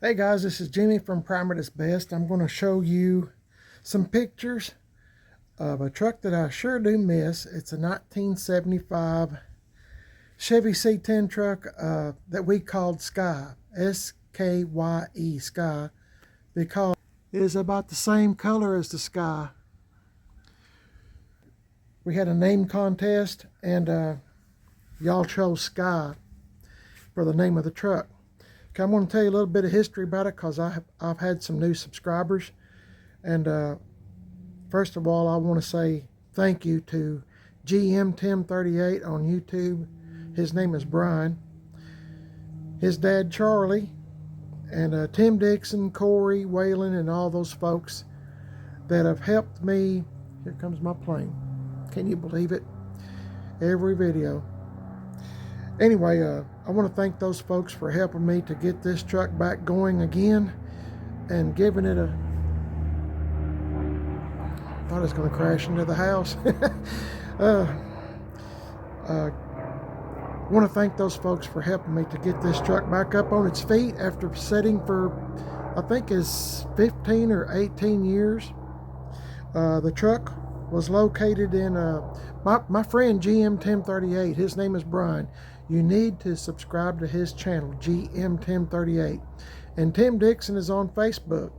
Hey guys, this is Jimmy from Primer That's Best. I'm going to show you some pictures of a truck that I sure do miss. It's a 1975 Chevy C10 truck that we called Skye, S-K-Y-E, Skye, because it is about the same color as the Skye. We had a name contest and y'all chose Skye for the name of the truck. Okay, I'm going to tell you a little bit of history about it because I've had some new subscribers. And first of all, I want to say thank you to GM1038 on YouTube. His name is Brian. His dad, Charlie, and Tim Dixon, Corey, Waylon, and all those folks that have helped me. Here comes my plane. Can you believe it? Every video. Anyway, I want to thank those folks for helping me to get this truck back going again and giving it a... I thought it was going to crash into the house. I want to thank those folks for helping me to get this truck back up on its feet after sitting for, I think it's 15 or 18 years. The truck was located in my friend GM1038. His name is Brian. You need to subscribe to his channel, GM1038. And Tim Dixon is on Facebook.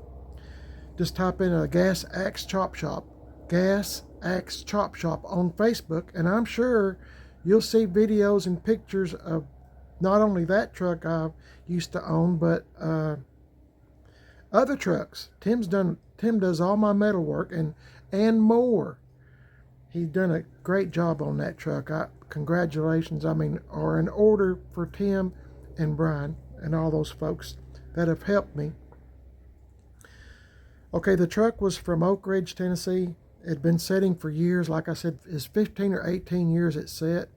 Just type in a Gas Axe Chop Shop. Gas Axe Chop Shop on Facebook. And I'm sure you'll see videos and pictures of not only that truck I used to own, but other trucks. Tim does all my metal work and more. He's done a great job on that truck. Congratulations, are in order for Tim and Brian and all those folks that have helped me. Okay, the truck was from Oak Ridge, Tennessee. It had been sitting for years. Like I said, it's 15 or 18 years it sat.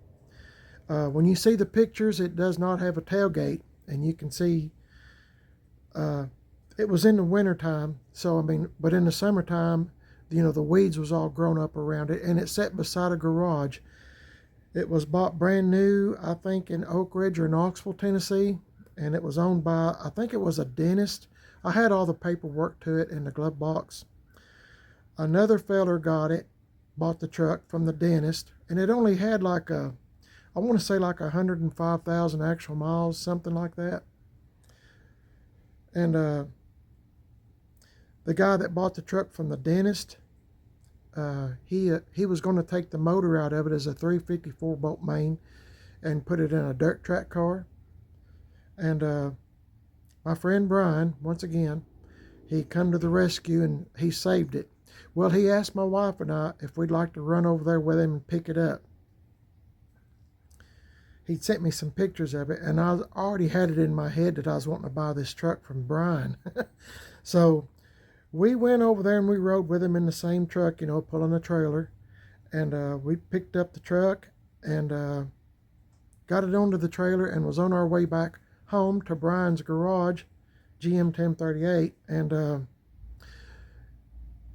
When you see the pictures, it does not have a tailgate, and you can see it was in the wintertime. So, but in the summertime, the weeds was all grown up around it, and it sat beside a garage. It was bought brand new, I think, in Oak Ridge or Knoxville, Tennessee, and it was owned by, I think it was a dentist. I had all the paperwork to it in the glove box. Another feller bought the truck from the dentist, and it only had I want to say 105,000 actual miles, something like that. And the guy that bought the truck from the dentist, he was going to take the motor out of it as a 354 bolt main and put it in a dirt track car. And my friend Brian, once again, he come to the rescue and he saved it. Well, he asked my wife and I if we'd like to run over there with him and pick it up. He'd sent me some pictures of it, and I already had it in my head that I was wanting to buy this truck from Brian. So we went over there and we rode with him in the same truck, pulling a trailer. And we picked up the truck and got it onto the trailer and was on our way back home to Brian's garage, GM1038. And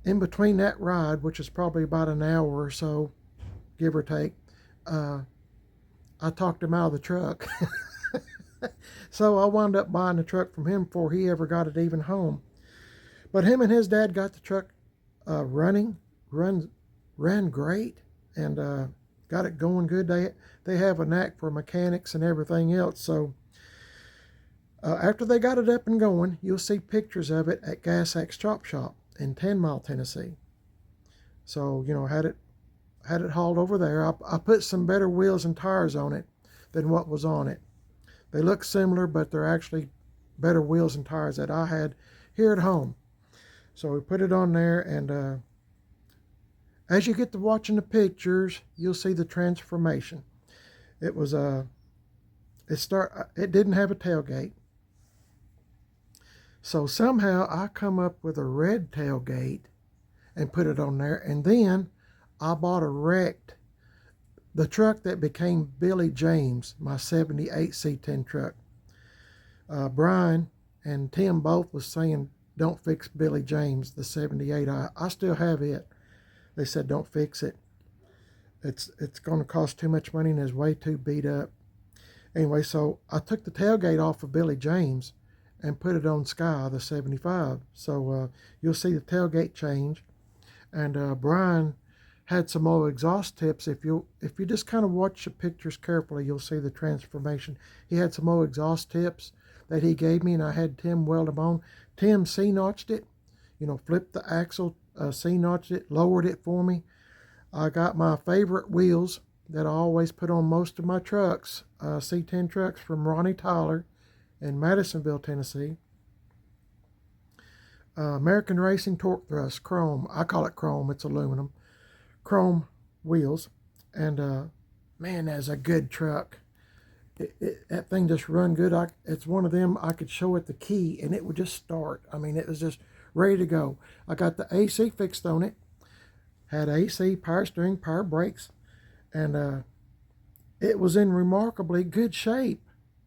in between that ride, which is probably about an hour or so, give or take, I talked him out of the truck. So I wound up buying the truck from him before he ever got it even home. But him and his dad got the truck ran great, and got it going good. They have a knack for mechanics and everything else. So after they got it up and going, you'll see pictures of it at Gas Axe Chop Shop in 10 Mile, Tennessee. So, had it hauled over there. I put some better wheels and tires on it than what was on it. They look similar, but they're actually better wheels and tires that I had here at home. So we put it on there, and as you get to watching the pictures, you'll see the transformation. It was it didn't have a tailgate. So somehow I come up with a red tailgate and put it on there, and then I bought the truck that became Billy James, my 78 C10 truck. Brian and Tim both was saying, don't fix Billy James, the 78. I still have it. They said, don't fix it. It's going to cost too much money and is way too beat up. Anyway, so I took the tailgate off of Billy James and put it on Skye, the 75. So you'll see the tailgate change. And Brian had some old exhaust tips. If you just kind of watch the pictures carefully, you'll see the transformation. He had some old exhaust tips that he gave me, and I had Tim weld them on. Tim C-notched it, flipped the axle, C-notched it, lowered it for me. I got my favorite wheels that I always put on most of my trucks, C10 trucks, from Ronnie Tyler in Madisonville, Tennessee. American Racing Torque Thrust, chrome. I call it chrome, it's aluminum. Chrome wheels. And man, that's a good truck. That thing just run good. It's one of them I could show it the key and it would just start. I mean, it was just ready to go. I got the AC fixed on it. Had AC, power steering, power brakes. And it was in remarkably good shape.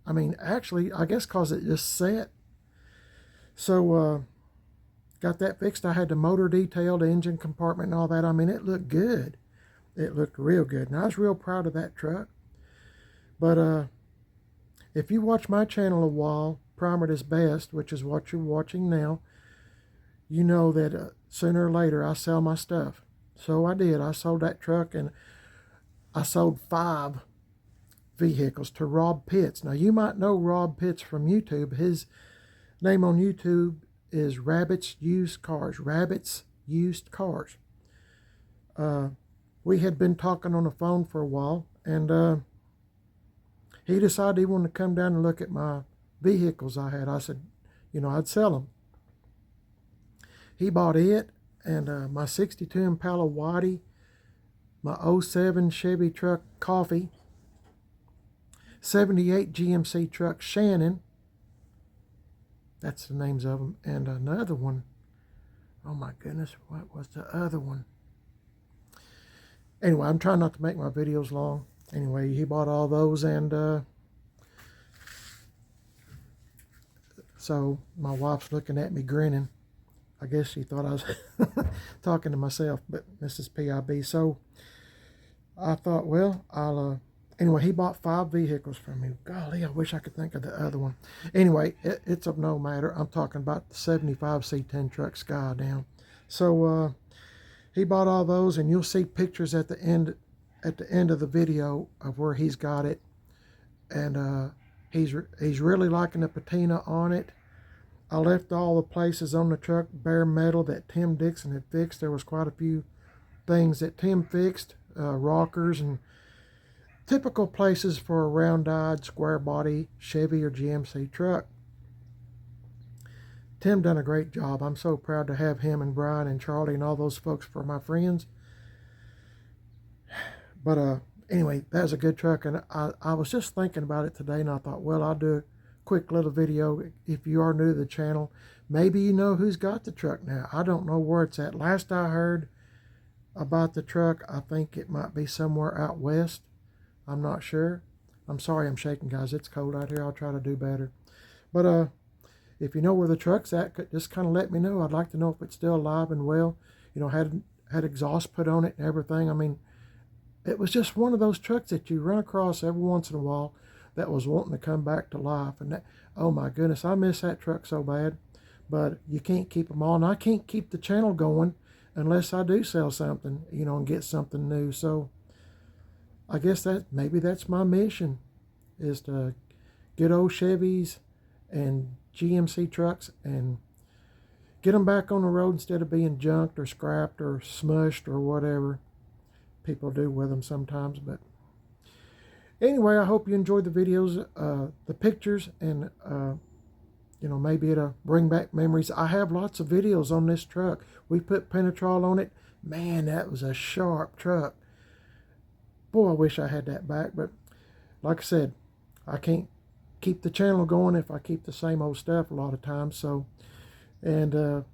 I mean, actually, I guess because it just set. So, got that fixed. I had the motor detailed, the engine compartment and all that. I mean, it looked good. It looked real good. And I was real proud of that truck. But if you watch my channel a while, Primered is Best, which is what you're watching now, you know that sooner or later I sell my stuff. So I did. I sold that truck, and I sold 5 vehicles to Rob Pitts. Now, you might know Rob Pitts from YouTube. His name on YouTube is Rabbit's Used Cars. Rabbit's Used Cars. We had been talking on the phone for a while, and he decided he wanted to come down and look at my vehicles I had. I said, I'd sell them. He bought it, and my 62 Impala Whitey, my 07 Chevy truck Coffee, 78 GMC truck Shannon, that's the names of them, and another one, oh my goodness, what was the other one? Anyway, I'm trying not to make my videos long. Anyway, he bought all those, and so my wife's looking at me grinning. I guess she thought I was talking to myself, but Mrs. PIB. So I thought, well, anyway, he bought 5 vehicles from me. Golly, I wish I could think of the other one. Anyway, it's of no matter. I'm talking about the 75 C10 truck Skye down. So he bought all those, and you'll see pictures at the end of the video of where he's got it. And he's really liking the patina on it. I left all the places on the truck bare metal that Tim Dixon had fixed. There was quite a few things that Tim fixed, rockers and typical places for a round-eyed, square body Chevy or GMC truck. Tim done a great job. I'm so proud to have him and Brian and Charlie and all those folks for my friends. But anyway, that was a good truck, and I was just thinking about it today, and I thought, well, I'll do a quick little video. If you are new to the channel, maybe you know who's got the truck now. I don't know where it's at. Last I heard about the truck, I think it might be somewhere out west. I'm not sure. I'm sorry I'm shaking, guys. It's cold out here. I'll try to do better. But if you know where the truck's at, just kind of let me know. I'd like to know if it's still alive and well. Had exhaust put on it and everything. I mean, it was just one of those trucks that you run across every once in a while that was wanting to come back to life. And that, oh my goodness, I miss that truck so bad. But you can't keep them all. And I can't keep the channel going unless I do sell something, and get something new. So I guess maybe that's my mission, is to get old Chevys and GMC trucks and get them back on the road instead of being junked or scrapped or smushed or whatever people do with them sometimes. But anyway, I hope you enjoyed the videos, the pictures, and maybe it'll bring back memories. I have lots of videos on this truck. We put Penetrol on it. Man, that was a sharp truck. Boy, I wish I had that back. But like I said, I can't keep the channel going if I keep the same old stuff a lot of times. So, and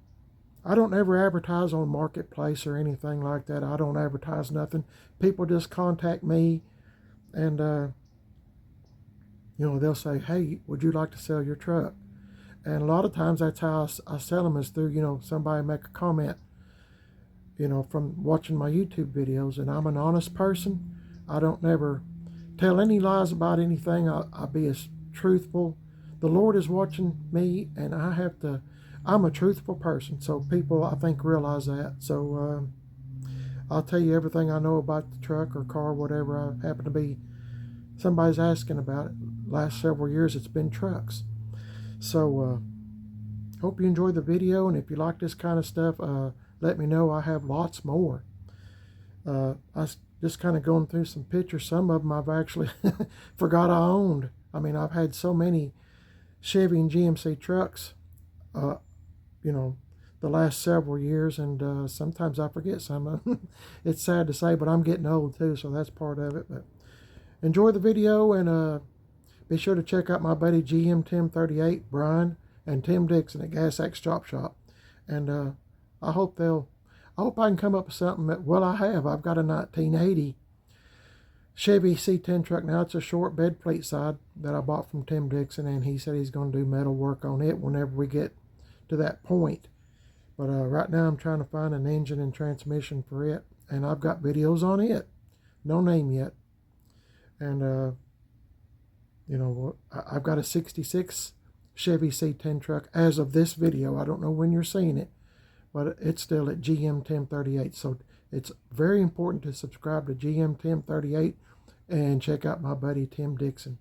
I don't ever advertise on Marketplace or anything like that. I don't advertise nothing. People just contact me, and they'll say, hey, would you like to sell your truck? And a lot of times that's how I sell them, is through, somebody make a comment, from watching my YouTube videos. And I'm an honest person. I don't never tell any lies about anything. I'll be as truthful the Lord is watching me, and I'm a truthful person, so people, I think, realize that. So I'll tell you everything I know about the truck or car, whatever I happen to be. Somebody's asking about it. Last several years, it's been trucks. So hope you enjoyed the video, and if you like this kind of stuff, let me know. I have lots more. I just kind of going through some pictures. Some of them I've actually forgot I owned. I mean, I've had so many Chevy and GMC trucks, you know, the last several years, and sometimes I forget some of them. It's sad to say, but I'm getting old too, so that's part of it. But enjoy the video, and be sure to check out my buddy GM Tim 38, Brian, and Tim Dixon at Gas X Chop Shop. And I hope I can come up with something that, well, I have. I've got a 1980 Chevy C10 truck. Now, it's a short bed plate side that I bought from Tim Dixon, and he said he's going to do metal work on it whenever we get to that point. But right now I'm trying to find an engine and transmission for it, and I've got videos on it. No name yet. And you know, I've got a 66 Chevy C10 truck as of this video. I don't know when you're seeing it, but it's still at GM Tim 38. So it's very important to subscribe to GM Tim 38 and check out my buddy Tim Dixon.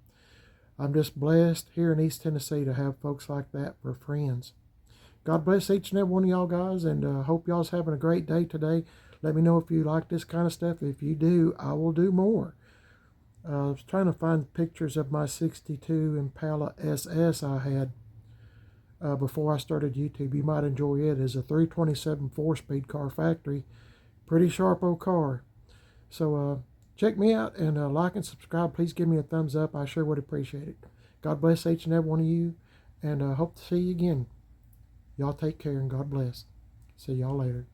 I'm just blessed here in East Tennessee to have folks like that for friends. God bless each and every one of y'all guys, and hope y'all's having a great day today. Let me know if you like this kind of stuff. If you do, I will do more. I was trying to find pictures of my 62 Impala SS I had before I started YouTube. You might enjoy it. It's a 327 4-speed car, factory. Pretty sharp old car. So check me out, and like and subscribe. Please give me a thumbs up. I sure would appreciate it. God bless each and every one of you, and hope to see you again. Y'all take care, and God bless. See y'all later.